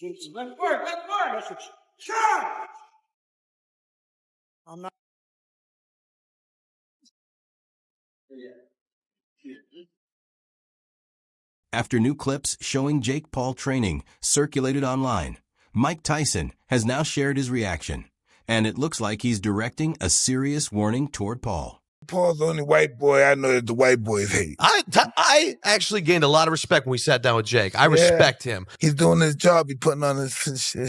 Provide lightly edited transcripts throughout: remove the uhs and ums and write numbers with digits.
Let's work. Charge! I'm not. After new clips showing Jake Paul training circulated online, Mike Tyson has now shared his reaction, and it looks like he's directing a serious warning toward Paul. Paul's the only white boy I know that the white boys hate. I actually gained a lot of respect when we sat down with Jake. I respect him. He's doing his job. He's putting on his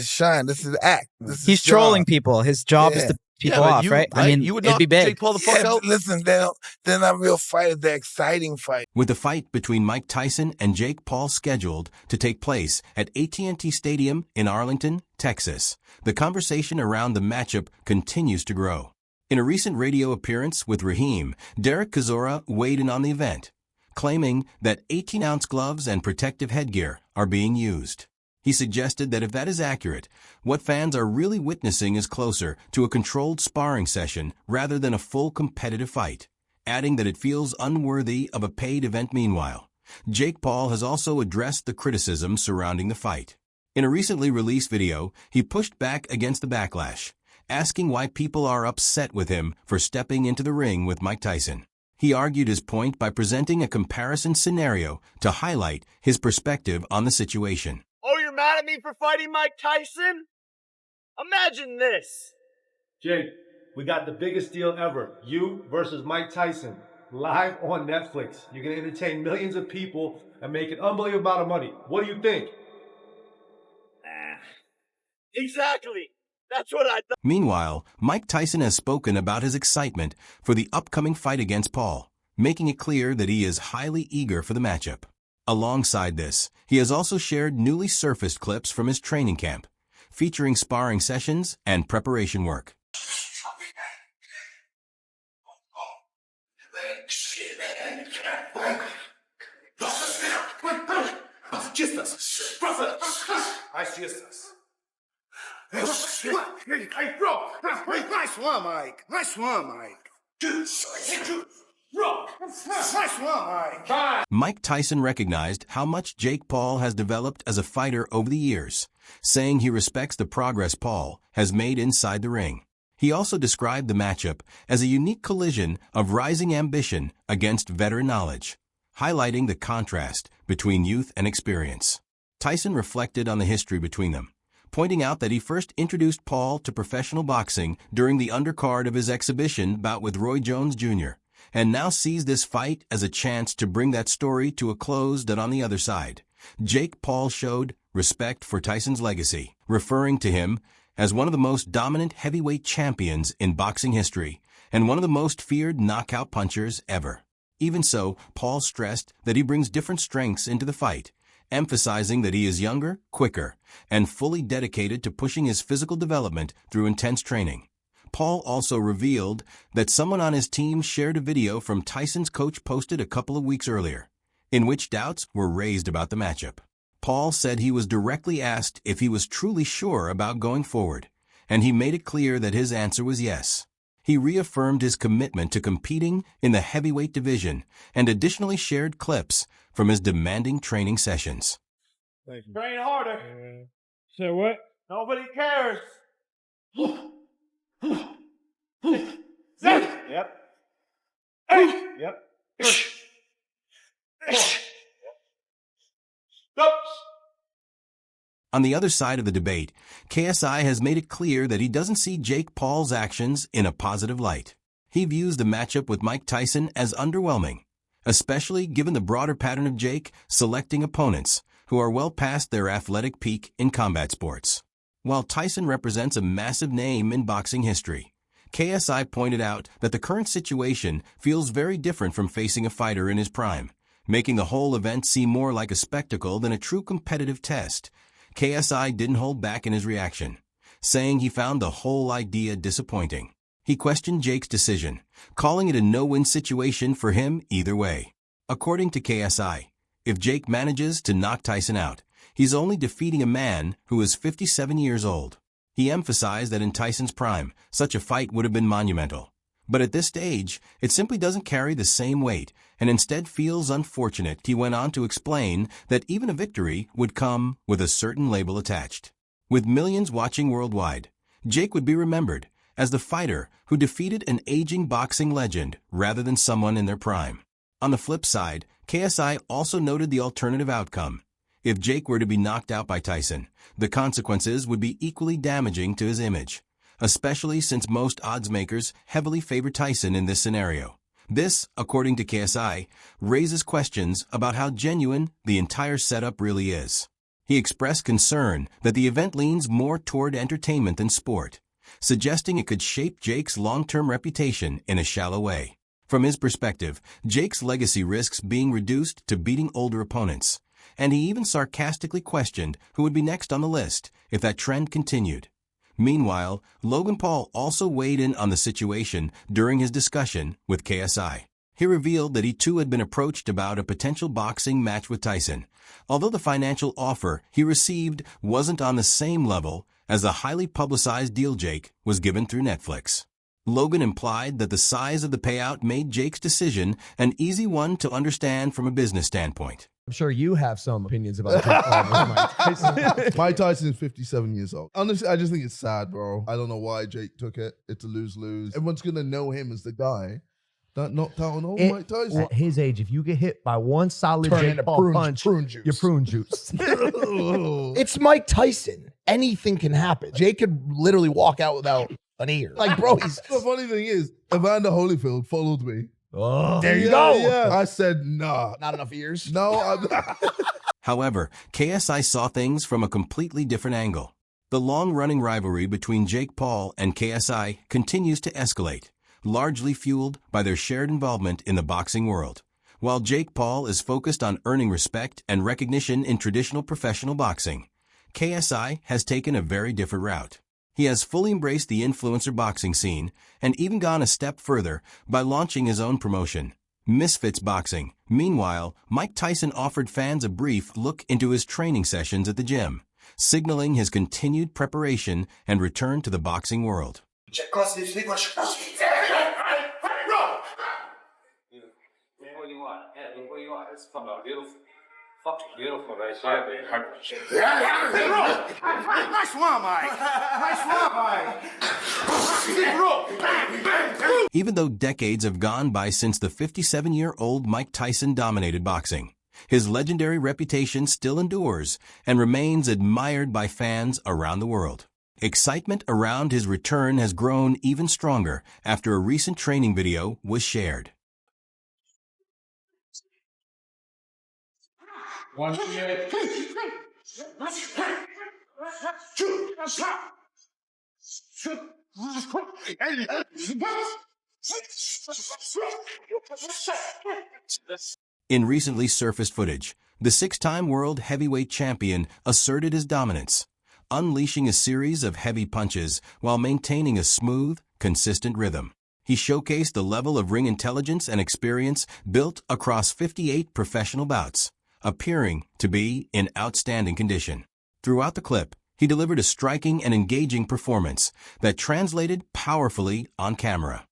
shine. This is act. He's trolling people. His job is to people off, right? I mean, you would it'd knock be big. Jake Paul the fuck out? Listen, they're not real fighters. They're exciting fights. With the fight between Mike Tyson and Jake Paul scheduled to take place at AT&T Stadium in Arlington, Texas, the conversation around the matchup continues to grow. In a recent radio appearance with Raheem, Derek Chisora weighed in on the event, claiming that 18-ounce gloves and protective headgear are being used. He suggested that if that is accurate, what fans are really witnessing is closer to a controlled sparring session rather than a full competitive fight, adding that it feels unworthy of a paid event. Meanwhile, Jake Paul has also addressed the criticism surrounding the fight. In a recently released video, he pushed back against the backlash, asking why people are upset with him for stepping into the ring with Mike Tyson. He argued his point by presenting a comparison scenario to highlight his perspective on the situation. Oh, you're mad at me for fighting Mike Tyson? Imagine this. Jake, we got the biggest deal ever. You versus Mike Tyson. Live on Netflix. You're going to entertain millions of people and make an unbelievable amount of money. What do you think? Exactly. That's what I thought. Meanwhile, Mike Tyson has spoken about his excitement for the upcoming fight against Paul, making it clear that he is highly eager for the matchup. Alongside this, he has also shared newly surfaced clips from his training camp, featuring sparring sessions and preparation work. Nice one, Mike. Nice one, Mike. Nice one, Mike. Mike Tyson recognized how much Jake Paul has developed as a fighter over the years, saying he respects the progress Paul has made inside the ring. He also described the matchup as a unique collision of rising ambition against veteran knowledge, highlighting the contrast between youth and experience. Tyson reflected on the history between them, pointing out that he first introduced Paul to professional boxing during the undercard of his exhibition bout with Roy Jones Jr., and now sees this fight as a chance to bring that story to a close. That on the other side, Jake Paul showed respect for Tyson's legacy, referring to him as one of the most dominant heavyweight champions in boxing history and one of the most feared knockout punchers ever. Even so, Paul stressed that he brings different strengths into the fight, emphasizing that he is younger, quicker, and fully dedicated to pushing his physical development through intense training. Paul also revealed that someone on his team shared a video from Tyson's coach posted a couple of weeks earlier, in which doubts were raised about the matchup. Paul said he was directly asked if he was truly sure about going forward, and he made it clear that his answer was yes. He reaffirmed his commitment to competing in the heavyweight division and additionally shared clips from his demanding training sessions. Train harder. Say what? Nobody cares. Yep. Yep. On the other side of the debate, KSI has made it clear that he doesn't see Jake Paul's actions in a positive light. He views the matchup with Mike Tyson as underwhelming, especially given the broader pattern of Jake selecting opponents who are well past their athletic peak in combat sports. While Tyson represents a massive name in boxing history, KSI pointed out that the current situation feels very different from facing a fighter in his prime, making the whole event seem more like a spectacle than a true competitive test. KSI didn't hold back in his reaction, saying he found the whole idea disappointing. He questioned Jake's decision, calling it a no-win situation for him either way. According to KSI, if Jake manages to knock Tyson out, he's only defeating a man who is 57 years old. He emphasized that in Tyson's prime, such a fight would have been monumental, But at this stage, it simply doesn't carry the same weight and instead feels unfortunate. He went on to explain that even a victory would come with a certain label attached. With millions watching worldwide, Jake would be remembered as the fighter who defeated an aging boxing legend rather than someone in their prime. On the flip side, KSI also noted the alternative outcome. If Jake were to be knocked out by Tyson, the consequences would be equally damaging to his image, especially since most odds makers heavily favor Tyson in this scenario. This, according to KSI, raises questions about how genuine the entire setup really is. He expressed concern that the event leans more toward entertainment than sport, suggesting it could shape Jake's long-term reputation in a shallow way. From his perspective, Jake's legacy risks being reduced to beating older opponents, and he even sarcastically questioned who would be next on the list if that trend continued. Meanwhile, Logan Paul also weighed in on the situation during his discussion with KSI. He revealed that he too had been approached about a potential boxing match with Tyson, although the financial offer he received wasn't on the same level as the highly publicized deal Jake was given through Netflix. Logan implied that the size of the payout made Jake's decision an easy one to understand from a business standpoint. I'm sure you have some opinions about Jake Paul versus Mike Tyson. Mike Tyson is 57 years old. Honestly, I just think it's sad, bro. I don't know why Jake took it. It's a lose-lose. Everyone's going to know him as the guy that knocked out on old Mike Tyson. At his age, if you get hit by one solid Turn Jake into Paul punch, prune juice. you're prune juice. It's Mike Tyson. Anything can happen. Jake could literally walk out without an ear. Like, bro, he's... The funny thing is, Evander Holyfield followed me. Oh, there you go. Yeah. I said, nah. Not enough ears? No, I'm However, KSI saw things from a completely different angle. The long-running rivalry between Jake Paul and KSI continues to escalate, largely fueled by their shared involvement in the boxing world. While Jake Paul is focused on earning respect and recognition in traditional professional boxing, KSI has taken a very different route. He has fully embraced the influencer boxing scene and even gone a step further by launching his own promotion, Misfits Boxing. Meanwhile, Mike Tyson offered fans a brief look into his training sessions at the gym, signaling his continued preparation and return to the boxing world. Fucking beautiful right there. Nice one, Mike. Nice one, Mike. Even though decades have gone by since the 57-year-old Mike Tyson dominated boxing, his legendary reputation still endures and remains admired by fans around the world. Excitement around his return has grown even stronger after a recent training video was shared. In recently surfaced footage, the six-time world heavyweight champion asserted his dominance, unleashing a series of heavy punches while maintaining a smooth, consistent rhythm. He showcased the level of ring intelligence and experience built across 58 professional bouts, appearing to be in outstanding condition. Throughout the clip, he delivered a striking and engaging performance that translated powerfully on camera.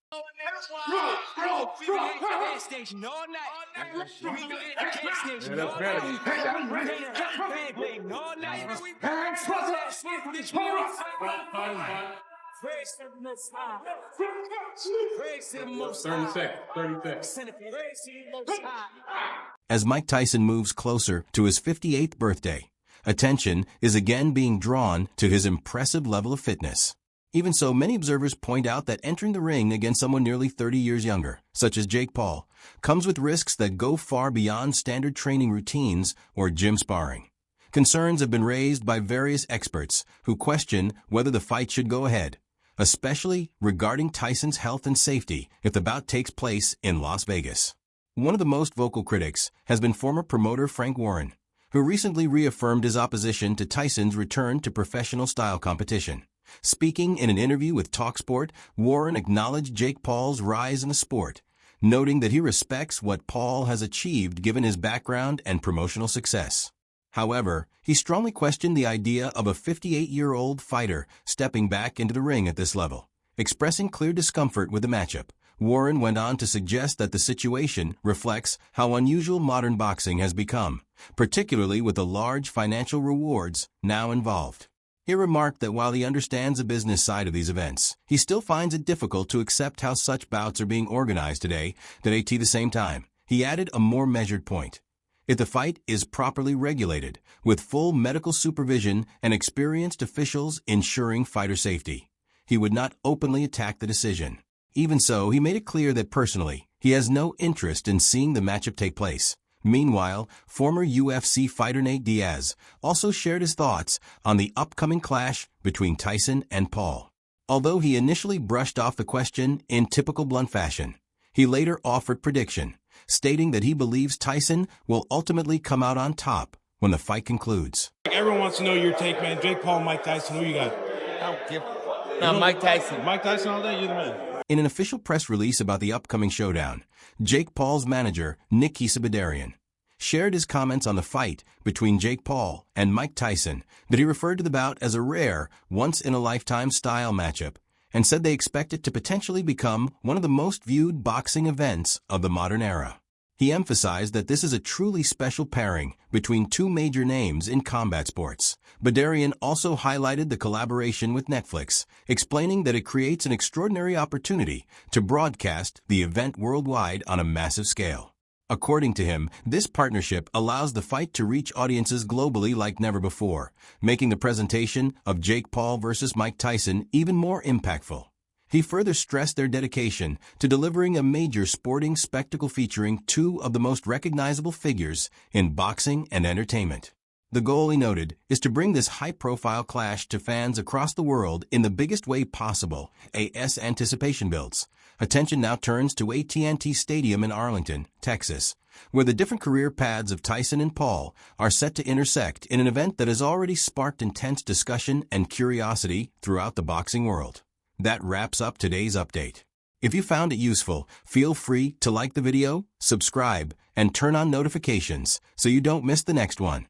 As Mike Tyson moves closer to his 58th birthday, attention is again being drawn to his impressive level of fitness. Even so, many observers point out that entering the ring against someone nearly 30 years younger, such as Jake Paul, comes with risks that go far beyond standard training routines or gym sparring. Concerns have been raised by various experts who question whether the fight should go ahead, especially regarding Tyson's health and safety if the bout takes place in Las Vegas. One of the most vocal critics has been former promoter Frank Warren, who recently reaffirmed his opposition to Tyson's return to professional-style competition. Speaking in an interview with TalkSport, Warren acknowledged Jake Paul's rise in the sport, noting that he respects what Paul has achieved given his background and promotional success. However, he strongly questioned the idea of a 58-year-old fighter stepping back into the ring at this level, expressing clear discomfort with the matchup, Warren went on to suggest that the situation reflects how unusual modern boxing has become, particularly with the large financial rewards now involved. He remarked that while he understands the business side of these events, he still finds it difficult to accept how such bouts are being organized today. At the same time, he added a more measured point. If the fight is properly regulated, with full medical supervision and experienced officials ensuring fighter safety, he would not openly attack the decision. Even so, he made it clear that personally, he has no interest in seeing the matchup take place. Meanwhile, former UFC fighter Nate Diaz also shared his thoughts on the upcoming clash between Tyson and Paul. Although he initially brushed off the question in typical blunt fashion, he later offered prediction, stating that he believes Tyson will ultimately come out on top when the fight concludes. Everyone wants to know your take, man. Jake Paul, Mike Tyson, who you got? I don't give a fuck. No, Mike Tyson. Mike Tyson all day, you're the man. In an official press release about the upcoming showdown, Jake Paul's manager, Nick Kisabedarian, shared his comments on the fight between Jake Paul and Mike Tyson, that he referred to the bout as a rare, once-in-a-lifetime style matchup, and said they expect it to potentially become one of the most viewed boxing events of the modern era. He emphasized that this is a truly special pairing between two major names in combat sports. Bedarian also highlighted the collaboration with Netflix, explaining that it creates an extraordinary opportunity to broadcast the event worldwide on a massive scale. According to him, this partnership allows the fight to reach audiences globally like never before, making the presentation of Jake Paul versus Mike Tyson even more impactful. He further stressed their dedication to delivering a major sporting spectacle featuring two of the most recognizable figures in boxing and entertainment. The goal, he noted, is to bring this high-profile clash to fans across the world in the biggest way possible. As anticipation builds, attention now turns to AT&T Stadium in Arlington, Texas, where the different career paths of Tyson and Paul are set to intersect in an event that has already sparked intense discussion and curiosity throughout the boxing world. That wraps up today's update. If you found it useful, feel free to like the video, subscribe, and turn on notifications so you don't miss the next one.